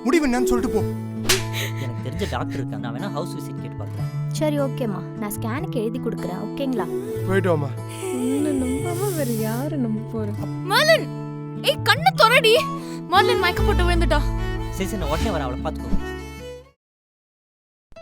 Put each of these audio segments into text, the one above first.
முடிவு என்னன்னு சொல்லிட்டு போ. எனக்கு தெரிஞ்ச டாக்டர் இருக்காங்க, நான் வேணா ஹவுஸ் விசிட் கேட்டு பார்க்குறேன். சரி ஓகேம்மா, நான் ஸ்கேனுக்கு எழுதி கொடுக்குறேன். ஓகேங்களா? போயிட்டு வாமா. உன்னை நம்பாம வேற யாரை நம்ப போறேன்? மர்லின், ஏய் கண்ணு தொறடி. மர்லின் மயக்க போட்டு விழுந்துட்டா. சரி நான் உடனே வரேன், அவளை பார்த்துக்கோ.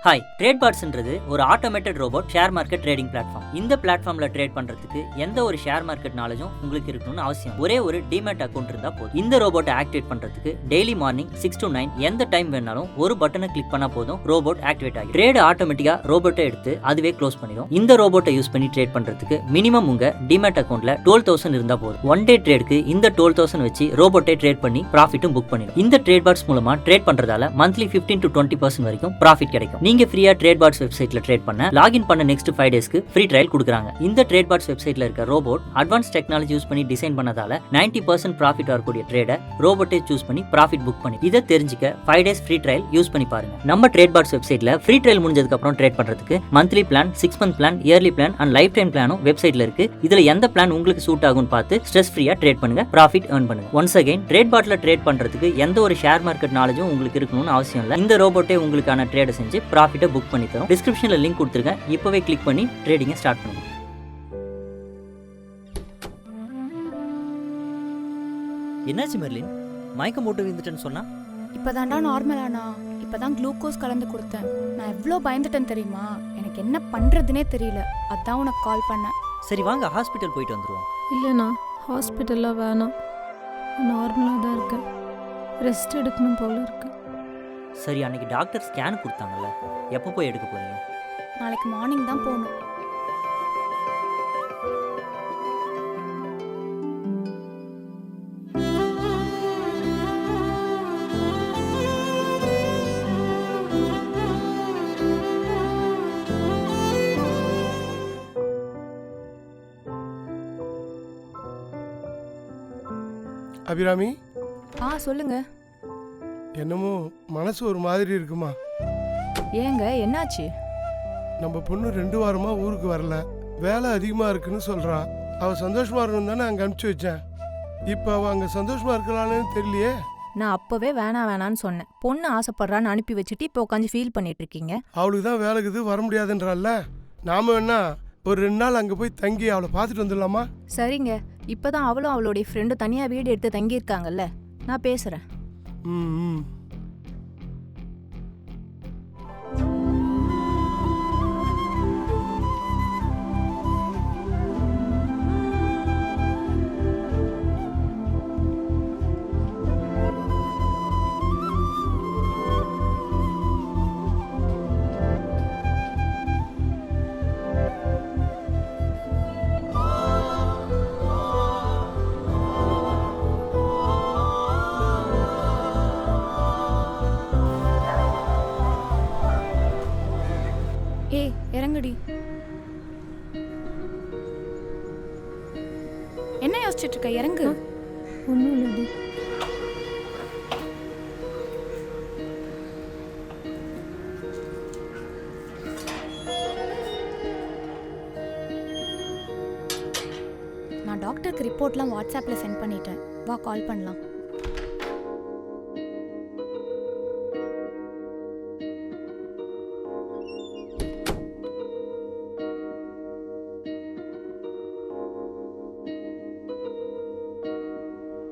ஹாய், ட்ரேட் பாட்ஸ்ன்றது ஒரு automated robot share market trading platform. இந்த பிளாட்ஃபார்ம்ல ட்ரேட் பண்றதுக்கு எந்த ஒரு ஷேர் மார்க்கெட் நாலேஜும் உங்களுக்கு இருக்கணும்னு அவசியம். ஒரே ஒரு டிமேட் அக்கௌண்ட் இருந்தா போதும். இந்த ரோபோட்டை ஆக்டிவேட் பண்றதுக்கு டெய்லி மார்னிங் 6 to 9 எந்த டைம் வேணாலும் ஒரு பட்டனை கிளிக் பண்ணா போதும், ரோபோட் ஆக்டிவேட் ஆகி ட்ரேட் ஆட்டோமேட்டிக்கா ரோபோட்டை எடுத்து அதுவே க்ளோஸ் பண்ணிடும். இந்த ரோபோட்டை யூஸ் பண்ணி ட்ரேட் பண்றதுக்கு மினிமம் உங்க டிமேட் அக்கௌண்ட்ல 12,000 இருந்தா போதும். ஒன் டே ட்ரேடுக்கு இந்த 12,000 வச்சு ரோபோட்டை ட்ரேட் பண்ணி ப்ராஃபிட்டும் புக் பண்ணிடும். இந்த ட்ரேட் பாட்ஸ் மூலமா ட்ரேட் பண்றதால மந்த்லி 15 to 20% வரைக்கும் ப்ராஃபிட் கிடைக்கும். நீங்க ஃப்ரீயா ட்ரேட் பாட்ஸ் வெப்சைட்ல ட்ரேட் பண்ண லாகின் பண்ண நெக்ஸ்ட் 5 டேஸ்க்கு ஃப்ரீ ட்ரையல் கொடுக்குறாங்க. இந்த ட்ரேட் பாட்ஸ் வெப்சைட்ல இருக்க ரோபோட் அட்வான்ஸ் டெக்னாலஜி யூஸ் பண்ணி டிசைன் பண்ணதால 90% ப்ராஃபிட் வரக்கூடிய ட்ரேடை ரோபோட்டை சூஸ் பண்ணி ப்ராஃபிட் புக் பண்ணி. இதை தெரிஞ்சுக்க 5 டேஸ் ஃப்ரீ ட்ரையல் யூஸ் பண்ணி பாருங்க. நம்ம ட்ரேட் பாட்ஸ் வெப்சைட்ல ஃப்ரீ ட்ரையல் முடிஞ்சதுக்கு அப்புறம் ட்ரேட் பண்றதுக்கு monthly plan, 6 month plan, yearly plan and life time பிளானும் வெப்சைட்ல இருக்கு. இதுல எந்த பிளான் உங்களுக்கு சூட் ஆகும்னு பார்த்து ஸ்ட்ரெஸ் ஃப்ரீயா ட்ரேட் பண்ணுங்க, ப்ராஃபிட் earn பண்ணுங்க. ஒன்ஸ் அகைன், ட்ரேட் பாட்ல ட்ரேட் பண்றதுக்கு எந்த ஒரு ஷேர் மார்க்கெட் நாலேஜும் உங்களுக்கு இருக்கணும்னு அவசியம் இல்லை. இந்த ரோபோட்டே உங்களுக்கான ட்ரேடை செஞ்சு ப்ராஃபிட்டை புக் பண்ணி தரும். டிஸ்கிரிப்ஷன்ல லிங்க் கொடுத்துருக்கேன், இப்பவே கிளிக் பண்ணி ட்ரேடிங்கை ஸ்டார்ட் பண்ணுங்க. என்னாச்சு மெர்லின், மயக்கம் போட்டு விழுந்துட்டேன்னு சொன்னா? இப்பதான்டா நார்மலானா. இப்பதான் குளுக்கோஸ் கலந்து கொடுத்தேன். நான் எவ்வளோ பயந்துட்டேன் தெரியுமா? எனக்கு என்ன பண்றதுனே தெரியல. அதான் உனக்கு கால் பண்ணேன். சரி வாங்க ஹாஸ்பிட்டல் போயிட்டு வந்துருவோம். இல்லைண்ணா, ஹாஸ்பிட்டல்லாம் வேணாம். நார்மலாக தான் இருக்கேன். ரெஸ்ட் எடுக்கணும் போல இருக்கு. சரி, அன்னைக்கு டாக்டர் ஸ்கேன் கொடுத்தாங்கல்ல, எப்போ போய் எடுக்க போறீங்க? நாளைக்கு மார்னிங் தான் போகணும். அபிராமி, சொல்லுங்க. என்னமோ மனசு ஒரு மாதிரி இருக்குமா? ஏங்க என்னாச்சு? நம்ம பொண்ணு 2 வாரமா ஊருக்கு வரல, வேலை அதிகமா இருக்குன்னு சொல்றா. அவ சந்தோஷமா இருக்கணும் தானே அங்க அனுப்பிச்சு வச்சேன். இப்ப அவ அங்க சந்தோஷமா இருக்கலான்னு தெரியலையே. நான் அப்பவே வேணான்னு சொன்னேன். பொண்ணு ஆசைப்படுறான்னு அனுப்பி வச்சுட்டு இப்போ உட்காந்து ஃபீல் பண்ணிட்டு இருக்கீங்க. அவளுக்கு தான் வேலைக்குது வர முடியாதுன்றால, நாம வேணா ஒரு 2 நாள் அங்க போய் தங்கி அவளை பார்த்துட்டு வந்துடலாமா? சரிங்க, இப்பதான் அவளும் அவளுடைய ஃப்ரெண்டும் தனியா வீடு எடுத்து தங்கி இருக்காங்கல்ல, நான் பேசுறேன். ம். ஏய் இறங்குடி. என்ன யோசிச்சுட்டு இருக்க? இறங்கு. ஒன்றும் இல்லடி. நான் டாக்டருக்கு ரிப்போர்ட்லாம் வாட்ஸ்அப்பில் சென்ட் பண்ணிட்டேன். வா கால் பண்ணலாம்.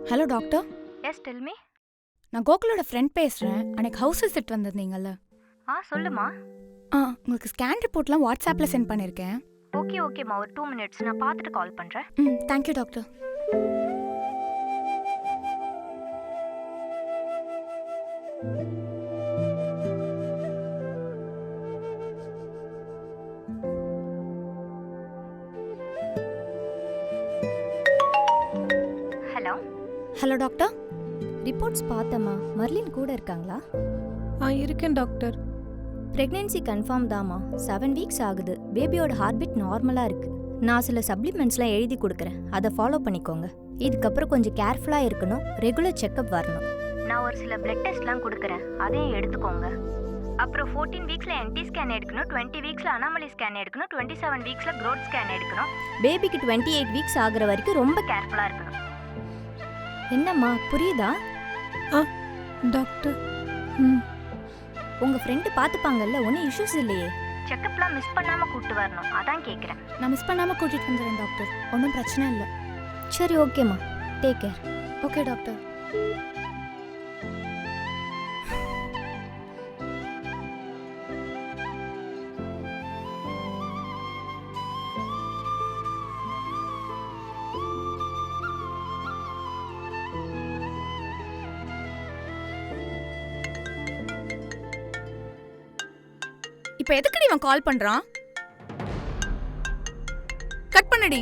Hello doctor. Yes tell me. நான் கோகுலோட ஃப்ரெண்ட் பேசுகிறேன். அன்னைக்கு ஹவுஸ் விசிட் வந்திருந்தீங்கல்ல? சொல்லுமா. உங்களுக்கு ஸ்கேன் ரிப்போர்ட்லாம் வாட்ஸ்அப்பில் சென்ட் பண்ணியிருக்கேன். ஓகேம்மா, ஒரு 2 minutes நான் பார்த்துட்டு கால் பண்ணுறேன். Thank you doctor. Hello doctor. Reports பார்த்தம்மா. மர்லின் கூட இருக்காங்களா? இருக்கேன் டாக்டர். ப்ரெக்னென்சி கன்ஃபார்ம் தாம்மா. 7 weeks ஆகுது. பேபியோட ஹார்ட் பீட் நார்மலாக இருக்குது. நான் சில சப்ளிமெண்ட்ஸ்லாம் எழுதி கொடுக்குறேன், அதை ஃபாலோ பண்ணிக்கோங்க. இதுக்கப்புறம் கொஞ்சம் கேர்ஃபுல்லாக இருக்கணும். ரெகுலர் செக்கப் வரணும். நான் ஒரு சில பிளட் டெஸ்ட்லாம் கொடுக்குறேன், அதையும் எடுத்துக்கோங்க. அப்புறம் 14 weeksல NT ஸ்கேன் எடுக்கணும், 20 weeksல அனாமலி ஸ்கேன் எடுக்கணும், 27 weeksல க்ரோத் ஸ்கேன் எடுக்கணும். பேபிக்கு 28 weeks ஆகுற வரைக்கும் ரொம்ப கேர்ஃபுல்லாக இருக்கணும். என்னம்மா புரியுதா? டாக்டர், ம். உங்க ஃப்ரெண்டு பார்த்துப்பாங்கல்ல, ஒன்றும் இஷ்யூஸ் இல்லையே. செக்கப்லாம் மிஸ் பண்ணாம கூட்டு வரணும், அதான் கேட்குறேன். நான் மிஸ் பண்ணாமல் கூட்டிகிட்டு வந்துடுறேன் டாக்டர், ஒன்றும் பிரச்சனை இல்லை. சரி, ஓகேம்மா, டேக் கேர். Okay doctor. இப்போ எதுக்குடி இவன் கால் பண்றான்? கட் பண்ணடி.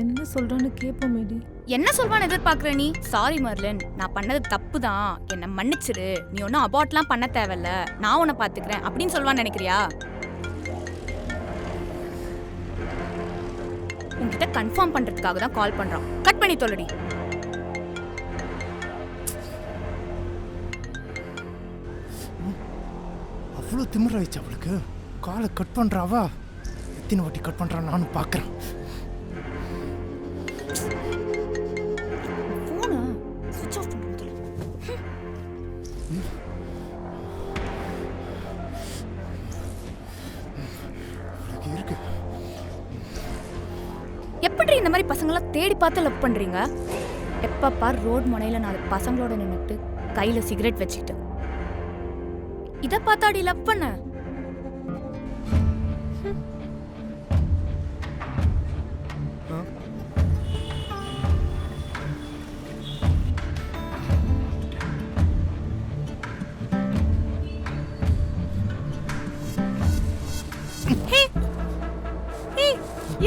என்ன சொல்றான்னு கேட்போமேடி. என்ன சொல்வான்னு எதிர்பார்க்குற நீ? சாரி மர்லின், நான் பண்ணது தப்பு தான், என்னை மன்னிச்சிடு, நீ ஒன்றும் அபார்ட்லாம் பண்ண தேவையில்ல, நான் உன்னை பார்த்துக்கிறேன் அப்படின்னு சொல்வான்னு நினைக்கிறியா? உன்கிட்ட கன்ஃபார்ம் பண்றதுக்காக தான் கால் பண்றான். கட் பண்ணி தொல்லடி. அவ்வளோ திமிராயிடுச்சு அவளுக்கு. காலை கட் பண்ணுறாவா? எத்தனை வாட்டி கட் பண்ணுறான் நானும் பார்க்குறேன். ஃபோனை சுவிட்ச் ஆஃப் பண்ணுறது இருக்கு. எப்படி இந்த மாதிரி பசங்களாம் தேடி பார்த்து லவ் பண்றீங்க? எப்ப பார் ரோட் முனையில 4 பசங்களோட நின்னுட்டு கையில சிகரெட் வச்சுக்கிட்டு இத பார்த்தாடி லவ் பண்ண?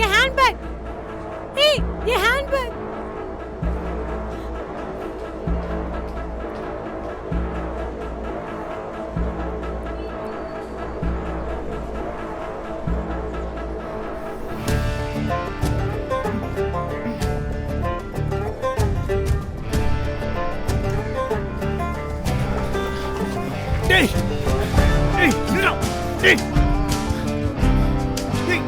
என் ஹேண்ட்பேக். ஏய், என் ஹேண்ட்பேக். டேய் டேய் நில்லு. டேய் டேய்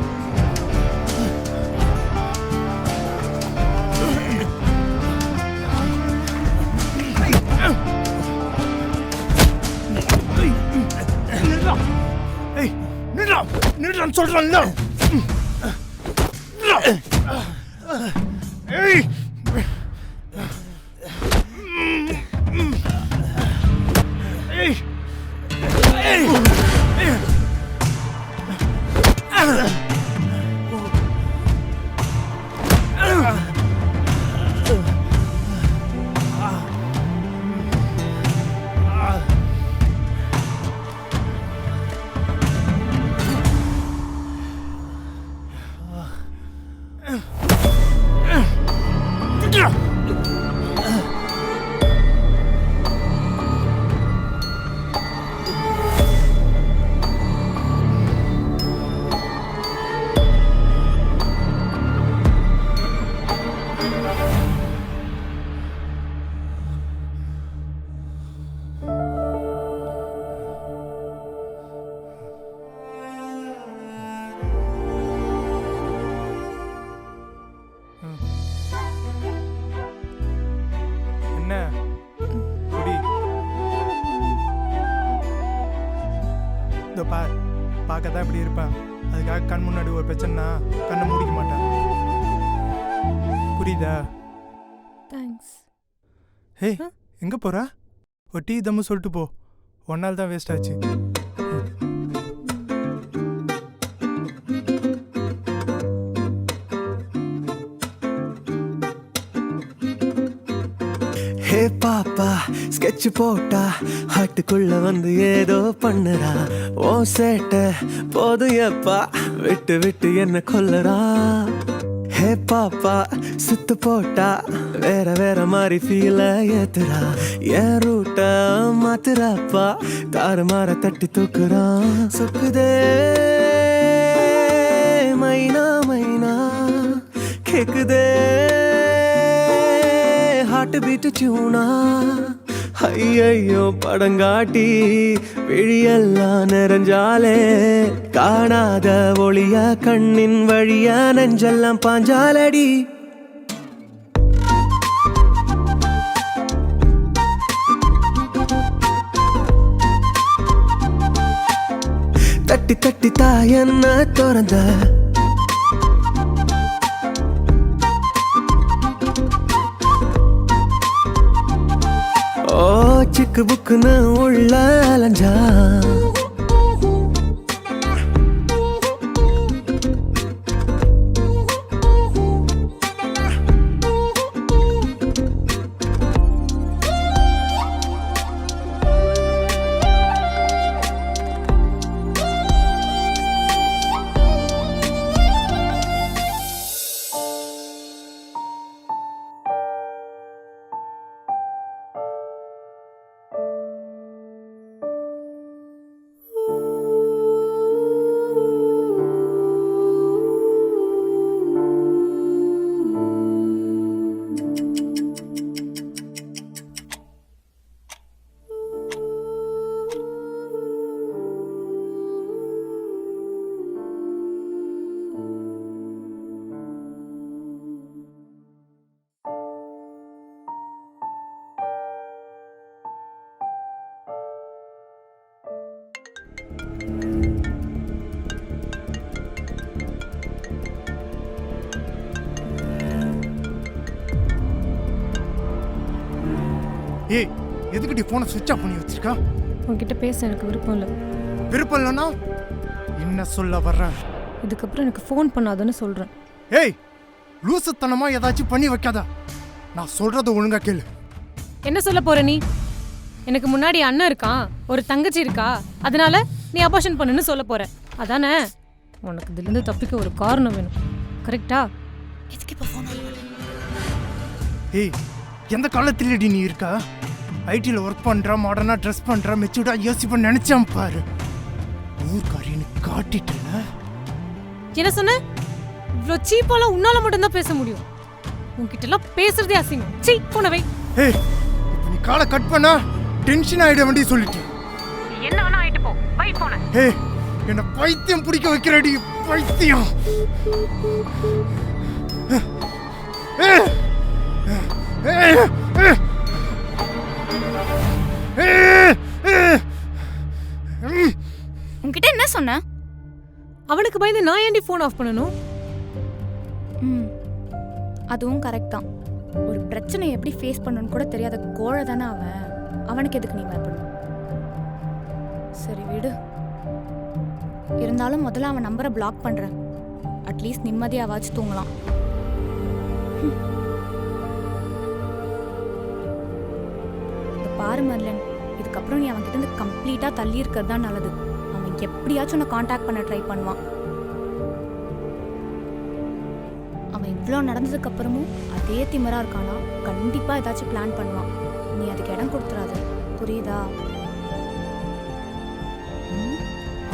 நில்லு. ஏய் நில்லு. நில்லுன்னு சொல்றேன்ல. ஏய் ஏய் என்ன குடி. இதோ பார், பார்க்க தான் இப்படி இருப்பேன். அதுக்காக கண் முன்னாடி ஒரு பிரச்சனைனா கண்ணை மூடிக்க மாட்டேன். புரியுதா? தேங்க்ஸ். ஹே, எங்கே போகிறா? ஒரு டீ தம்மு சொல்லிட்டு போ. ஒன்றால் தான் வேஸ்ட் ஆச்சு. ஹே பாப்பா, ஸ்கெட்ச் போட்டா ஹாட்டுக்குள்ள வந்து ஏதோ பண்ணுறா. ஓ சேட்ட போதும் எப்பா, விட்டு விட்டு என்ன கொல்லறா. ஹே பாப்பா, சுத்து போட்டா வேற வேற மாதிரி ஃபீல ஏத்துறா. என் ரூட்ட மாத்துறாப்பா, தாறு மாற தட்டி தூக்குறா. சுக்குதே மைனா மைனா, கேக்குதே ஹார்ட் பீட் டியூனா. ஐயையோ படங்காட்டி விழியெல்லாம் நிறைஞ்சாலே, காணாத ஒளிய கண்ணின் வழியா நெஞ்செல்லாம் பாஞ்சாலடி. தட்டி தட்டி தாய் என்ன திறந்த ஓ சிக்கு புக்குன்னு உள்ள அலைஞ்சா ஏய் எதுக்கிட்ட ஃபோனை சுவிட்ச் ஆஃப் பண்ணி வச்சிருக்கா? உன்கிட்ட பேச எனக்கு விருப்பம் இல்லை. விருப்பம் இல்லைன்னா என்ன சொல்ல வர்ற? இதுக்கப்புறம் எனக்கு ஃபோன் பண்ணாதன்னு சொல்கிறேன். ஏய் லூசுத்தனமா ஏதாச்சும் பண்ணி வைக்காத. நான் சொல்றத ஒழுங்கா கேளு. என்ன சொல்ல போற நீ? எனக்கு முன்னாடி அண்ணன் இருக்கான், ஒரு தங்கச்சி இருக்கா, அதனால நீ அபார்ஷன் பண்ணுன்னு சொல்ல போற அதானே? உனக்கு இதுலேருந்து தப்பிக்க ஒரு காரணம் வேணும், கரெக்டா? எதுக்கு இப்போ ஃபோன்? ஏய் எந்த காலத்திலடி நீ இருக்கா? ஐடியில் ஒர்க் பண்ணுற, மாடர்னாக ட்ரெஸ் பண்ணுற, மெச்சூர்டாக யோசிப்பேன்னு நினச்சான் பாரு. ஊர்காரின்னு காட்டிட்டுல. என்ன சொன்ன? இவ்வளோ சீப்பாலாம் உன்னால மட்டும்தான் பேச முடியும். உன்கிட்டலாம் பேசுறதே அசிங்கம். சீ போனவை. ஏய் இப்போ நீ காலை கட் பண்ணா டென்ஷன் ஆகிட வேண்டிய சொல்லிட்டு என்ன வேணா ஆயிட்டு போ. பை போன. ஏய் என்ன பைத்தியம் பிடிக்க வைக்கிறடி பைத்தியம். உன்கிட்ட என்ன சொன்ன? அவனுக்கு பயந்து நான் ஏன்டி ஃபோன் ஆஃப் பண்ணணும்? அதுவும் கரெக்ட் தான். ஒரு பிரச்சனை எப்படி ஃபேஸ் பண்ணணும்னு கூட தெரியாத கோழை தானே அவன். அவனுக்கு எதுக்கு நீ பயப்படணும்? சரி விடு. இருந்தாலும் முதல்ல அவன் நம்பரை பிளாக் பண்றேன். அட்லீஸ்ட் நிம்மதியாவாச்சும் தூங்கலாம். பாரு மர்லன், இதுக்கப்புறம் நீ அவன்கிட்ட இருந்து கம்ப்ளீட்டா தள்ளி இருக்கிறது தான் நல்லது. அவன் எப்படியாச்சும் உன்னை காண்டாக்ட் பண்ண ட்ரை பண்ணுவான். அவன் இவ்வளோ நடந்ததுக்கு அப்புறமும் அதே திமிரா இருக்கானா? கண்டிப்பா ஏதாச்சும் பிளான் பண்ணுவான். நீ அதுக்கு இடம் கொடுத்துறாது, புரியுதா?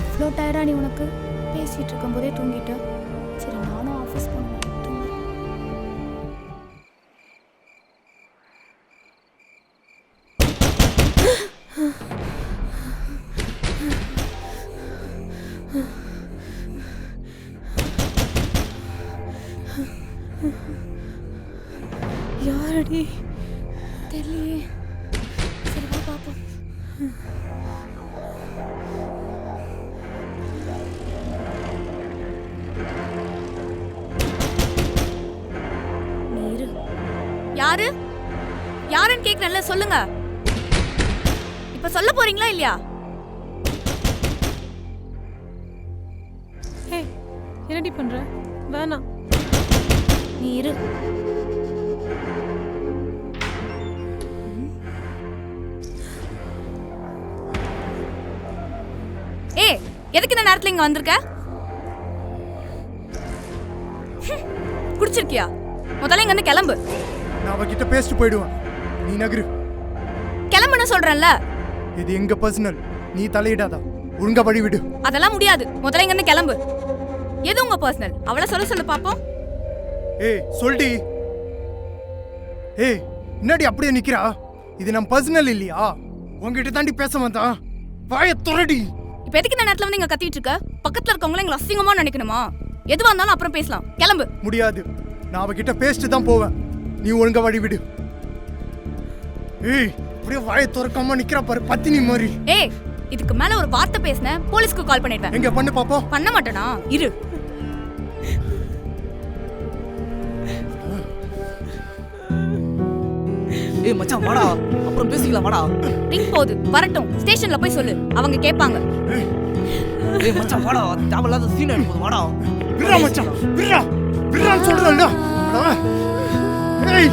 அவ்வளோ டயர்டா நீ? உனக்கு பேசிட்டு இருக்கும் போதே தூங்கிட்ட. சரி நானும் ஆஃபீஸ் போனேன். யாரடி? தெரியலையே. சரி வா பாப்போம். நீரு யாரு? யாருன்னு கேக்குறேன்ல, சொல்லுங்க. இப்ப சொல்ல போறீங்களா இல்லையா? ஹே என்னடி பண்ற? வேணாம். நீரு எதுக்கு இந்த நேரத்துல இங்க வந்திருக்க? குடிச்சிருக்கியா? முதல்ல இங்க வந்து கிளம்பு. நான் அவகிட்ட பேசிட்டு போயிடுவேன். நீ நகரு. கிளம்புன்னு சொல்றேன்ல. இது எங்க பர்சனல், நீ தலையிடாதா. ஒழுங்கா வழி விடு. அதெல்லாம் முடியாது. முதல்ல இங்க இருந்து கிளம்பு. எது உங்க பர்சனல்? அவளை சொல்ல பாப்போம். ஏய் சொல்டி. ஏய் என்னடி அப்படியே நிக்கிறா? இது நம்ம பர்சனல் இல்லையா? உங்ககிட்ட தாண்டி பேச வந்தான். வாயை துறடி. இப்ப எதுக்கு இந்த நேரத்துல வந்து இங்க கத்திட்டு இருக்க? பக்கத்துல இருக்கவங்கள எங்களை அசிங்கமா நினைக்கணுமா? எதுவா இருந்தாலும் அப்புறம் பேசலாம். கிளம்பு. முடியாது. நான் அவகிட்ட பேசிட்டு தான் போவேன். நீ ஒழுங்கா வழி விடு. ஏய் அப்படியே வாயை துறக்காம நிக்கிறா பாரு, பத்தினி மாதிரி. ஏய் இதுக்கு மேல ஒரு வார்த்தை பேசினேன் போலீஸ்க்கு கால் பண்ணிடுவேன். எங்க பண்ணு பாப்போம். பண்ண மாட்டேனா? இரு. ஏய் மச்சான் வாடா, அப்புறம் பேசிக்கலாம் வாடா. ரிங் போகுது, வரட்டும். ஸ்டேஷன்ல போய் சொல்லு, அவங்க கேட்பாங்க. ஏய் மச்சான் வாடா, தேவையில்லாத சீன் எடுப்போம் வாடா. விட்றா மச்சான், விட்றா விட்றான்னு சொல்றேன்ல. ஏய்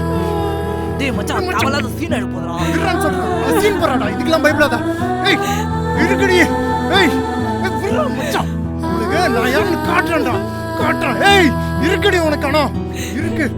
டேய் மச்சான், தேவையில்லாத சீன் எடுப்போம்டா. விட்றான்னு சொல்றேன். சீன் போறாடா, இதுக்கெல்லாம் பயப்படாத. ஏய் இருக்குடி. ஏய் விட்றா மச்சான், உனக்கு நான் யாருன்னு காட்டுறேன்டா, காட்டுறேன். ஏய் இருக்குடி, உனக்கு அணா இருக்கு.